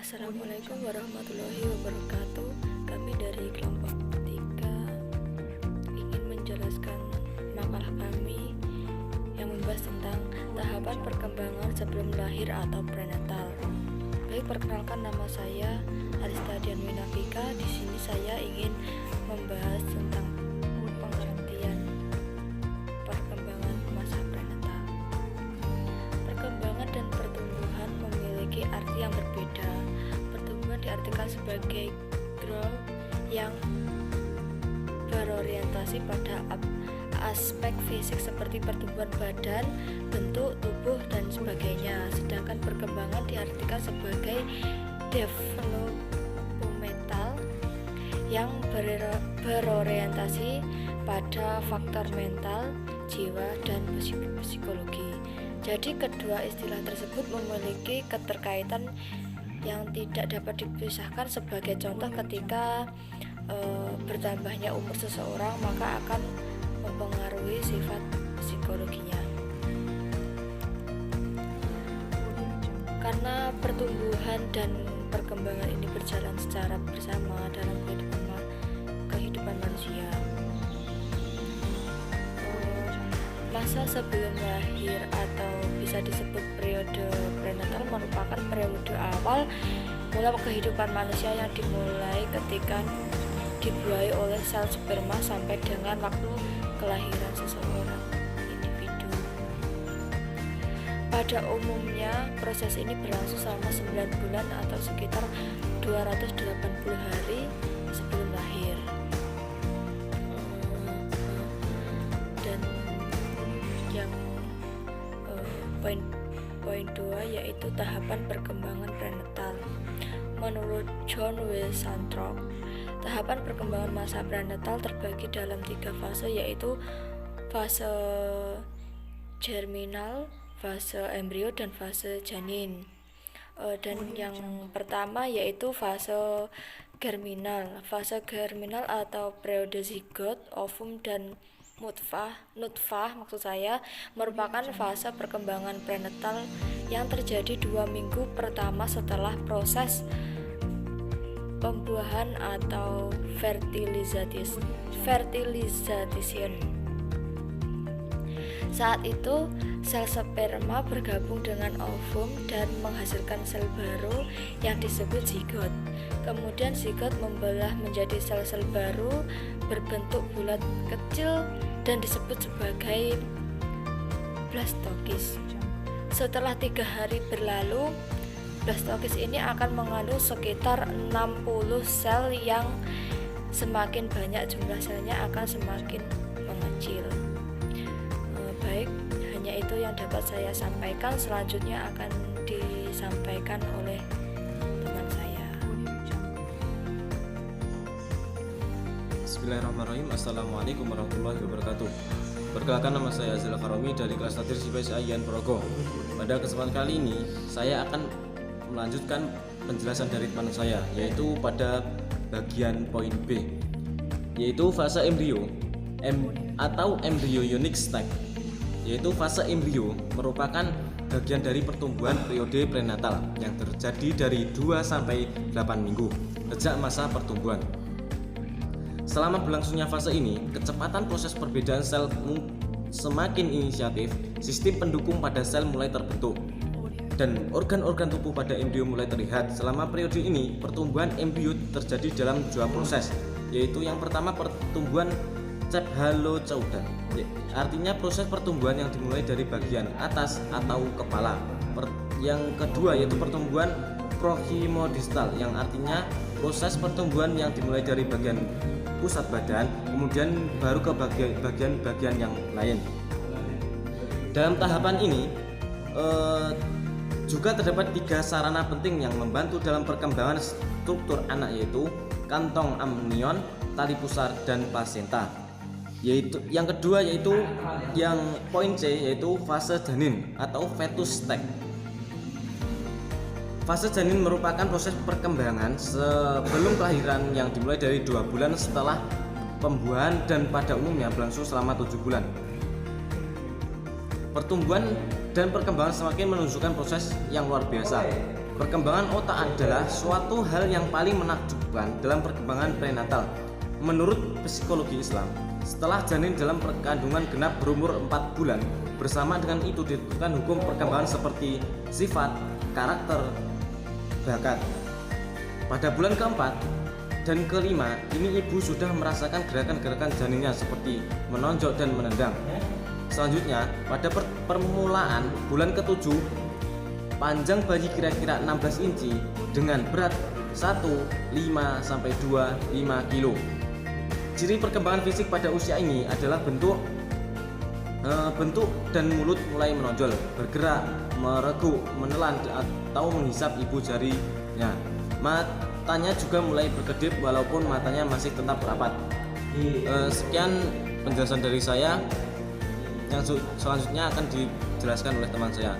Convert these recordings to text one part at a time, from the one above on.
Assalamualaikum warahmatullahi wabarakatuh. Kami dari kelompok 3 ingin menjelaskan makalah kami yang membahas tentang tahapan perkembangan sebelum lahir atau prenatal. Baik, perkenalkan, nama saya Arista Dian Winafika. Di sini saya ingin membahas tentang pengertian perkembangan masa prenatal. Perkembangan dan pertumbuhan memiliki arti yang berbeda. Pertumbuhan diartikan sebagai growth yang berorientasi pada aspek fisik seperti pertumbuhan badan, bentuk tubuh, dan sebagainya. Sedangkan perkembangan diartikan sebagai developmental yang berorientasi pada faktor mental, jiwa, dan psikologi. Jadi kedua istilah tersebut memiliki keterkaitan yang tidak dapat dipisahkan. Sebagai contoh, ketika bertambahnya umur seseorang maka akan mempengaruhi sifat psikologinya. Karena pertumbuhan dan perkembangan ini berjalan secara bersama dalam kehidupan manusia. Masa sebelum lahir atau bisa disebut periode prenatal merupakan periode awal mula kehidupan manusia yang dimulai ketika dibuahi oleh sel sperma sampai dengan waktu kelahiran seseorang individu. Pada umumnya proses ini berlangsung selama 9 bulan atau sekitar 280 hari sebelum lahir. Dan yang poin 2 yaitu tahapan perkembangan prenatal. Menurut John Wilson-Trock, tahapan perkembangan masa prenatal terbagi dalam 3 fase, yaitu fase germinal, fase embrio, dan fase janin. Dan yang pertama yaitu fase germinal. Fase germinal atau periode zigot, ovum, dan nutfah merupakan fase perkembangan prenatal yang terjadi 2 minggu pertama setelah proses pembuahan atau fertilization. Saat itu sel sperma bergabung dengan ovum dan menghasilkan sel baru yang disebut zigot. Kemudian zigot membelah menjadi sel-sel baru berbentuk bulat kecil dan disebut sebagai blastokis. Setelah 3 hari berlalu, blastokis ini akan mengandung sekitar 60 sel yang semakin banyak jumlah selnya akan semakin mengecil. Baik, hanya itu yang dapat saya sampaikan. Selanjutnya akan disampaikan oleh teman saya. Bismillahirrahmanirrahim. Assalamualaikum warahmatullahi wabarakatuh. Perkenalkan, nama saya Azila Karomi dari kelas Tadir CPS Ayan Progo. Pada kesempatan kali ini saya akan melanjutkan penjelasan dari teman saya, yaitu pada bagian poin B, yaitu fase embrio atau embryonic stage. Yaitu fase embrio merupakan bagian dari pertumbuhan periode prenatal yang terjadi dari 2 sampai 8 minggu sejak masa pertumbuhan. Selama berlangsungnya fase ini, kecepatan proses perbedaan sel semakin inisiatif, sistem pendukung pada sel mulai terbentuk, dan organ-organ tubuh pada embrio mulai terlihat. Selama periode ini, pertumbuhan embrio terjadi dalam 2 proses, yaitu yang pertama pertumbuhan cephalochauda, artinya proses pertumbuhan yang dimulai dari bagian atas atau kepala. Yang kedua yaitu pertumbuhan prohimodistal, yang artinya proses pertumbuhan yang dimulai dari bagian pusat badan kemudian baru ke bagian-bagian yang lain. Dalam tahapan ini juga terdapat 3 sarana penting yang membantu dalam perkembangan struktur anak, yaitu kantong amnion, tali pusar, dan plasenta. Yaitu yang kedua yaitu yang poin C, yaitu fase janin atau fetus stage. Fase janin merupakan proses perkembangan sebelum kelahiran yang dimulai dari 2 bulan setelah pembuahan dan pada umumnya berlangsung selama 7 bulan. Pertumbuhan dan perkembangan semakin menunjukkan proses yang luar biasa. Perkembangan otak adalah suatu hal yang paling menakjubkan dalam perkembangan prenatal. Menurut psikologi Islam, setelah janin dalam kandungan genap berumur 4 bulan, bersama dengan itu ditentukan hukum perkembangan seperti sifat, karakter, bakat. Pada bulan keempat dan kelima, ini ibu sudah merasakan gerakan-gerakan janinnya seperti menonjok dan menendang. Selanjutnya, pada permulaan bulan ke-7, panjang bayi kira-kira 16 inci dengan berat 1,5-2,5 kilo. Ciri perkembangan fisik pada usia ini adalah bentuk dan mulut mulai menonjol, bergerak, mereguk, menelan atau menghisap ibu jarinya. Matanya juga mulai berkedip walaupun matanya masih tetap rapat. Sekian penjelasan dari saya. Yang selanjutnya akan dijelaskan oleh teman saya.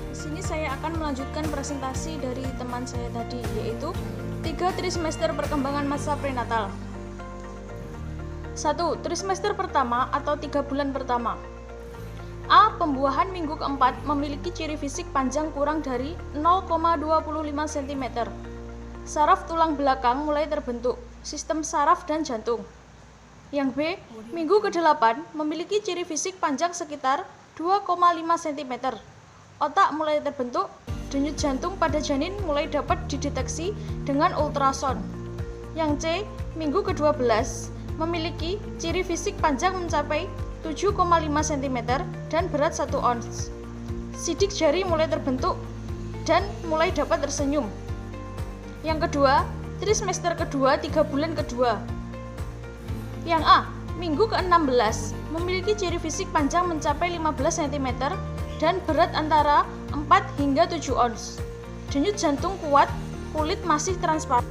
Di sini saya akan melanjutkan presentasi dari teman saya tadi, yaitu 3 trimester perkembangan masa prenatal. 1. Trimester pertama atau 3 bulan pertama. A. Pembuahan minggu keempat memiliki ciri fisik panjang kurang dari 0,25 cm. Saraf tulang belakang mulai terbentuk, sistem saraf dan jantung. Yang B. Minggu ke-8 memiliki ciri fisik panjang sekitar 2,5 cm. Otak mulai terbentuk, denyut jantung pada janin mulai dapat dideteksi dengan ultrasound. Yang C. Minggu ke-12 memiliki ciri fisik panjang mencapai 7,5 cm dan berat 1 ons. Sidik jari mulai terbentuk dan mulai dapat tersenyum. Yang kedua, trimester kedua 3 bulan kedua. Yang A. Minggu ke-16 memiliki ciri fisik panjang mencapai 15 cm dan berat antara 4 hingga 7 ons. Denyut jantung kuat, kulit masih transparan.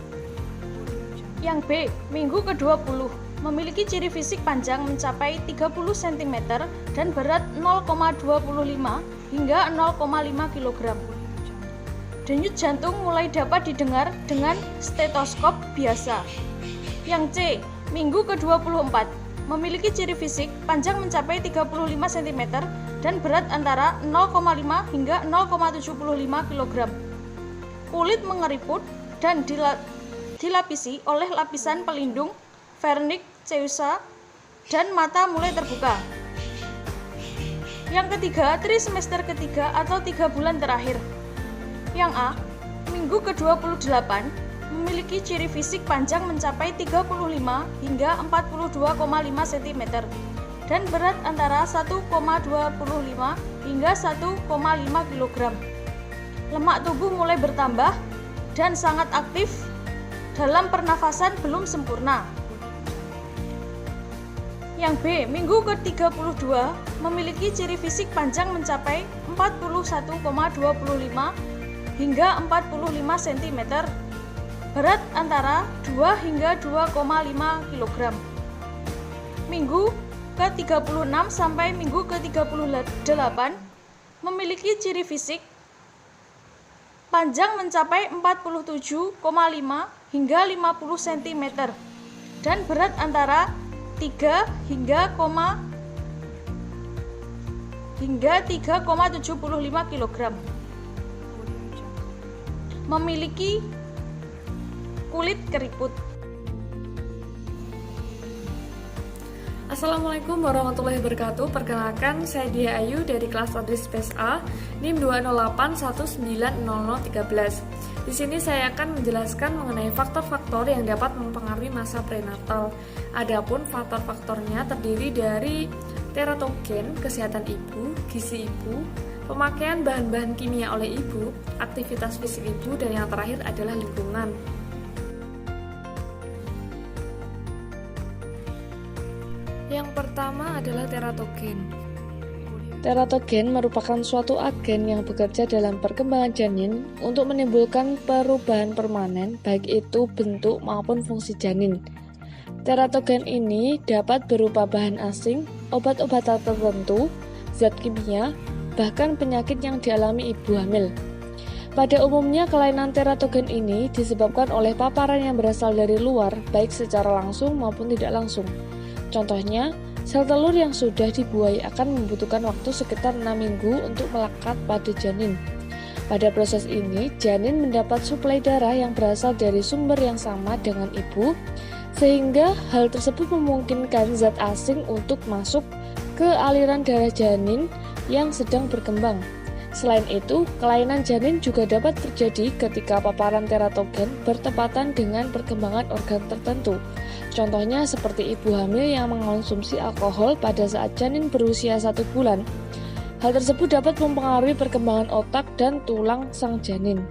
Yang B. Minggu ke-20 memiliki ciri fisik panjang mencapai 30 cm dan berat 0,25 hingga 0,5 kg. Denyut jantung mulai dapat didengar dengan stetoskop biasa. Yang C. Minggu ke-24 memiliki ciri fisik panjang mencapai 35 cm dan berat antara 0,5 hingga 0,75 kg. Kulit mengeriput dan dilapisi oleh lapisan pelindung vernix cerusa dan mata mulai terbuka. Yang ketiga, trimester ketiga atau 3 bulan terakhir. Yang A. Minggu ke-28 memiliki ciri fisik panjang mencapai 35 hingga 42,5 cm dan berat antara 1,25 hingga 1,5 kg. Lemak tubuh mulai bertambah dan sangat aktif dalam pernafasan belum sempurna. Yang B. Minggu ke-32 memiliki ciri fisik panjang mencapai 41,25 hingga 45 cm. Berat antara 2 hingga 2,5 kg. Minggu ke-36 sampai minggu ke-38 memiliki ciri fisik panjang mencapai 47,5 hingga 50 cm dan berat antara 3 hingga 3,75 kg. Memiliki kulit keriput. Assalamualaikum warahmatullahi wabarakatuh. Perkenalkan, saya Dia Ayu dari kelas Tadris Space A, NIM 208190013. Di sini saya akan menjelaskan mengenai faktor-faktor yang dapat mempengaruhi masa prenatal. Adapun faktor-faktornya terdiri dari teratogen, kesehatan ibu, gizi ibu, pemakaian bahan-bahan kimia oleh ibu, aktivitas fisik ibu, dan yang terakhir adalah lingkungan. Yang pertama adalah teratogen. Teratogen merupakan suatu agen yang bekerja dalam perkembangan janin untuk menimbulkan perubahan permanen, baik itu bentuk maupun fungsi janin. Teratogen ini dapat berupa bahan asing, obat-obatan tertentu, zat kimia, bahkan penyakit yang dialami ibu hamil. Pada umumnya, kelainan teratogen ini disebabkan oleh paparan yang berasal dari luar, baik secara langsung maupun tidak langsung. Contohnya, sel telur yang sudah dibuai akan membutuhkan waktu sekitar 6 minggu untuk melekat pada janin. Pada proses ini, janin mendapat suplai darah yang berasal dari sumber yang sama dengan ibu, sehingga hal tersebut memungkinkan zat asing untuk masuk ke aliran darah janin yang sedang berkembang. Selain itu, kelainan janin juga dapat terjadi ketika paparan teratogen bertepatan dengan perkembangan organ tertentu. Contohnya seperti ibu hamil yang mengonsumsi alkohol pada saat janin berusia 1 bulan. Hal tersebut dapat mempengaruhi perkembangan otak dan tulang sang janin.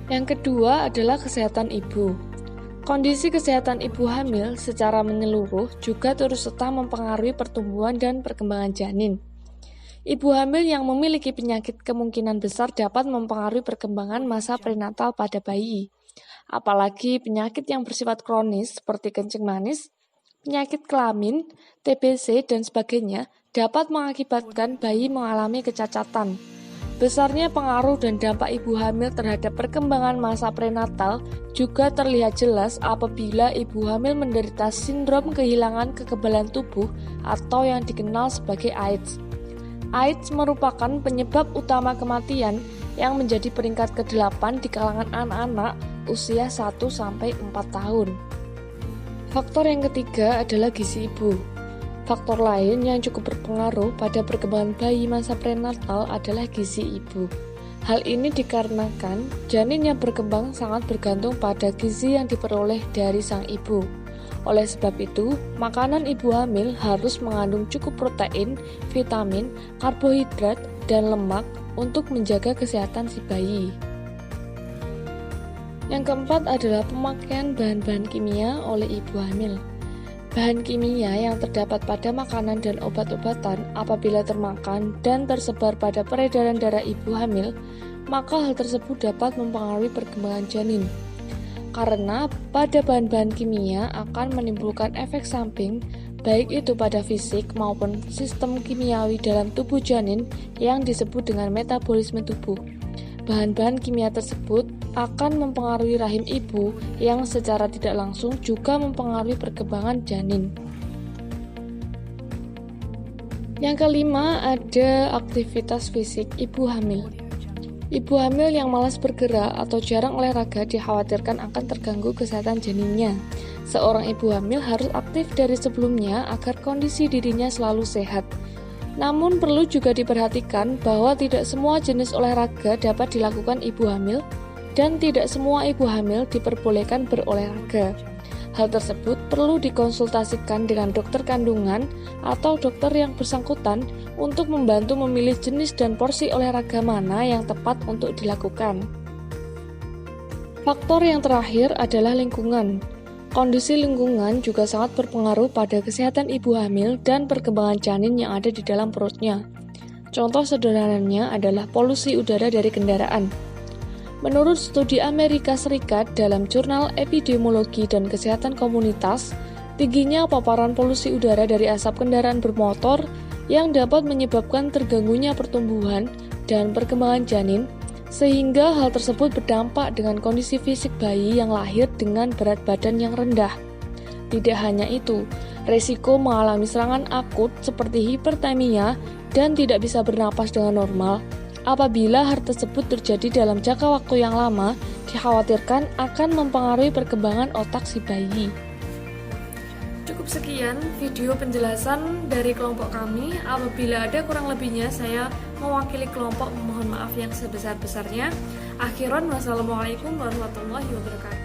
Yang kedua adalah kesehatan ibu. Kondisi kesehatan ibu hamil secara menyeluruh juga turut serta mempengaruhi pertumbuhan dan perkembangan janin. Ibu hamil yang memiliki penyakit kemungkinan besar dapat mempengaruhi perkembangan masa prenatal pada bayi. Apalagi penyakit yang bersifat kronis seperti kencing manis, penyakit kelamin, TBC, dan sebagainya dapat mengakibatkan bayi mengalami kecacatan. Besarnya pengaruh dan dampak ibu hamil terhadap perkembangan masa prenatal juga terlihat jelas apabila ibu hamil menderita sindrom kehilangan kekebalan tubuh atau yang dikenal sebagai AIDS. AIDS merupakan penyebab utama kematian yang menjadi peringkat ke-8 di kalangan anak-anak usia 1-4 tahun. Faktor yang ketiga adalah gizi ibu. Faktor lain yang cukup berpengaruh pada perkembangan bayi masa prenatal adalah gizi ibu. Hal ini dikarenakan janin yang berkembang sangat bergantung pada gizi yang diperoleh dari sang ibu. Oleh sebab itu, makanan ibu hamil harus mengandung cukup protein, vitamin, karbohidrat, dan lemak untuk menjaga kesehatan si bayi. Yang keempat adalah pemakaian bahan-bahan kimia oleh ibu hamil. Bahan kimia yang terdapat pada makanan dan obat-obatan apabila termakan dan tersebar pada peredaran darah ibu hamil, maka hal tersebut dapat mempengaruhi perkembangan janin. Karena pada bahan-bahan kimia akan menimbulkan efek samping, baik itu pada fisik maupun sistem kimiawi dalam tubuh janin yang disebut dengan metabolisme tubuh. Bahan-bahan kimia tersebut akan mempengaruhi rahim ibu yang secara tidak langsung juga mempengaruhi perkembangan janin. Yang kelima ada aktivitas fisik ibu hamil. Ibu hamil yang malas bergerak atau jarang olahraga dikhawatirkan akan terganggu kesehatan janinnya. Seorang ibu hamil harus aktif dari sebelumnya agar kondisi dirinya selalu sehat. Namun perlu juga diperhatikan bahwa tidak semua jenis olahraga dapat dilakukan ibu hamil dan tidak semua ibu hamil diperbolehkan berolahraga. Hal tersebut perlu dikonsultasikan dengan dokter kandungan atau dokter yang bersangkutan untuk membantu memilih jenis dan porsi olahraga mana yang tepat untuk dilakukan. Faktor yang terakhir adalah lingkungan. Kondisi lingkungan juga sangat berpengaruh pada kesehatan ibu hamil dan perkembangan janin yang ada di dalam perutnya. Contoh sederhananya adalah polusi udara dari kendaraan. Menurut studi Amerika Serikat dalam jurnal Epidemiologi dan Kesehatan Komunitas, tingginya paparan polusi udara dari asap kendaraan bermotor yang dapat menyebabkan terganggunya pertumbuhan dan perkembangan janin, sehingga hal tersebut berdampak dengan kondisi fisik bayi yang lahir dengan berat badan yang rendah. Tidak hanya itu, resiko mengalami serangan akut seperti hipertermia dan tidak bisa bernapas dengan normal. Apabila hal tersebut terjadi dalam jangka waktu yang lama, dikhawatirkan akan mempengaruhi perkembangan otak si bayi. Cukup sekian video penjelasan dari kelompok kami. Apabila ada kurang lebihnya, saya mewakili kelompok memohon maaf yang sebesar-besarnya. Akhiran, wassalamualaikum warahmatullahi wabarakatuh.